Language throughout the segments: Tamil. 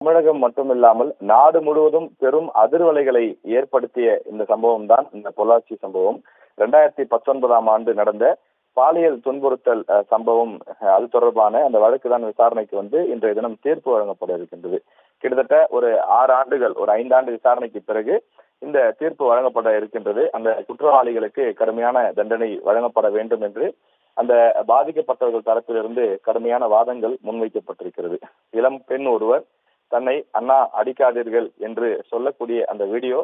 தமிழகம் மட்டுமில்லாமல் நாடு முழுவதும் பெரும் அதிர்வலைகளை ஏற்படுத்திய இந்த சம்பவம் தான் இந்த பொள்ளாச்சி சம்பவம். 2019ஆம் ஆண்டு நடந்த பாலியல் துன்புறுத்தல் சம்பவம். அது தொடர்பான அந்த வழக்கு தான் விசாரணைக்கு வந்து இன்றைய தினம் தீர்ப்பு வழங்கப்பட இருக்கின்றது. கிட்டத்தட்ட ஒரு 6 ஆண்டுகள், ஒரு 5 ஆண்டு விசாரணைக்கு பிறகு இந்த தீர்ப்பு வழங்கப்பட இருக்கின்றது. அந்த குற்றவாளிகளுக்கு கடுமையான தண்டனை வழங்கப்பட வேண்டும் என்று அந்த பாதிக்கப்பட்டவர்கள் தரப்பிலிருந்து கடுமையான வாதங்கள் முன்வைக்கப்பட்டிருக்கிறது. இளம் பெண் ஒருவர் தன்னை அண்ணா அடிக்காதீர்கள் என்று சொல்லக்கூடிய அந்த வீடியோ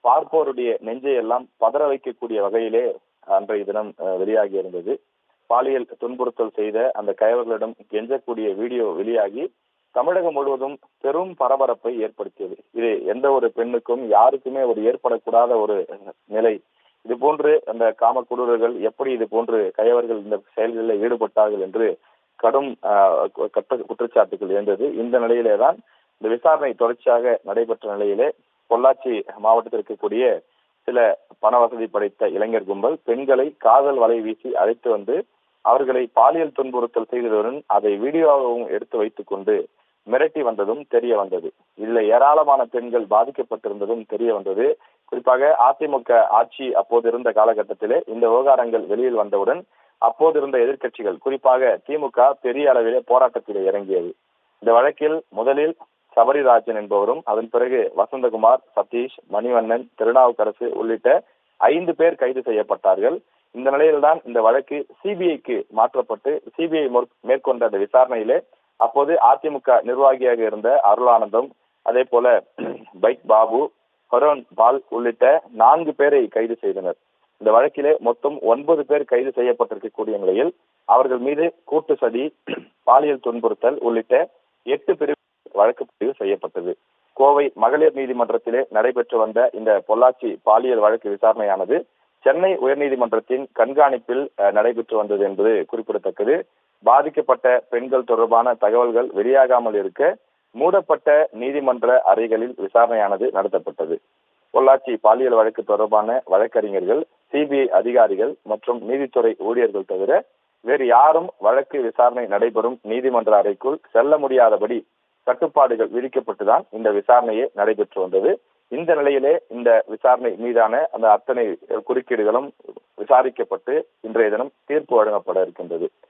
பார்ப்போருடைய நெஞ்சை எல்லாம் பதற வைக்கக்கூடிய வகையிலே அன்றைய தினம் வெளியாகி இருந்தது. பாலியல் துன்புறுத்தல் செய்த அந்த கயவர்களிடம் கெஞ்சக்கூடிய வீடியோ வெளியாகி தமிழகம் முழுவதும் பெரும் பரபரப்பை ஏற்படுத்தியது. இது எந்த ஒரு பெண்ணுக்கும் யாருக்குமே ஒரு ஏற்படக்கூடாத ஒரு நிலை. இது போன்று அந்த காம கொடூரர்கள் எப்படி இது போன்று கயவர்கள் இந்த செயல்களில் ஈடுபட்டார்கள் என்று கடும் குற்றச்சாட்டுகள் இருந்தது. இந்த நிலையிலே தான் இந்த விசாரணை தொடர்ச்சியாக நடைபெற்ற நிலையிலே பொள்ளாச்சி மாவட்டத்தில் இருக்கக்கூடிய சில பண வசதி படைத்த இளைஞர் கும்பல் பெண்களை காதல் வலை வீசி அழைத்து வந்து அவர்களை பாலியல் துன்புறுத்தல் செய்ததுடன் அதை வீடியோவாகவும் எடுத்து வைத்துக் கொண்டு மிரட்டி வந்ததும் தெரிய வந்தது. இதுல ஏராளமான பெண்கள் பாதிக்கப்பட்டிருந்ததும் தெரிய வந்தது. குறிப்பாக அதிமுக ஆட்சி அப்போது இருந்த காலகட்டத்திலே இந்த விவகாரங்கள் வெளியில் வந்தவுடன் அப்போது இருந்த எதிர்க்கட்சிகள், குறிப்பாக திமுக பெரிய அளவிலே போராட்டத்திலே இறங்கியது. இந்த வழக்கில் முதலில் சபரிராஜன் என்பவரும், அதன் பிறகு வசந்தகுமார், சதீஷ், மணிவண்ணன், திருநாவுக்கரசு உள்ளிட்ட 5 பேர் கைது செய்யப்பட்டார்கள். இந்த நிலையில்தான் இந்த வழக்கு சிபிஐக்கு மாற்றப்பட்டு சிபிஐ மேற்கொண்ட அந்த விசாரணையிலே அப்போது அதிமுக நிர்வாகியாக இருந்த அருளானந்தம், அதே போல பைக் பாபு, ஹரோன் பால் உள்ளிட்ட 4 பேரை கைது செய்தனர். இந்த வழக்கிலே மொத்தம் 9 பேர் கைது செய்யப்பட்டிருக்கக்கூடிய நிலையில் அவர்கள் மீது கூட்டு சதி, பாலியல் துன்புறுத்தல் உள்ளிட்ட 8 பிரிவு வழக்கு பதிவு செய்யப்பட்டது. கோவை மகளிர் நீதிமன்றத்திலே நடைபெற்று வந்த இந்த பொள்ளாச்சி பாலியல் வழக்கு விசாரணையானது சென்னை உயர்நீதிமன்றத்தின் கண்காணிப்பில் நடைபெற்று வந்தது என்பது குறிப்பிடத்தக்கது. பாதிக்கப்பட்ட பெண்கள் தொடர்பான தகவல்கள் வெளியாகாமல் இருக்க மூடப்பட்ட நீதிமன்ற அறைகளில் விசாரணையானது நடத்தப்பட்டது. பொள்ளாச்சி பாலியல் வழக்கு தொடர்பான வழக்கறிஞர்கள், சிபிஐ அதிகாரிகள் மற்றும் நீதித்துறை ஊழியர்கள் தவிர வேறு யாரும் வழக்கு விசாரணை நடைபெறும் நீதிமன்ற அறைக்குள் செல்ல முடியாதபடி கட்டுப்பாடுகள் விதிக்கப்பட்டுதான் இந்த விசாரணையே நடைபெற்று வந்தது. இந்த நிலையிலே இந்த விசாரணை மீதான அந்த அத்தனை குறுக்கீடுகளும் விசாரிக்கப்பட்டு இன்றைய தினம் தீர்ப்பு வழங்கப்பட இருக்கின்றது.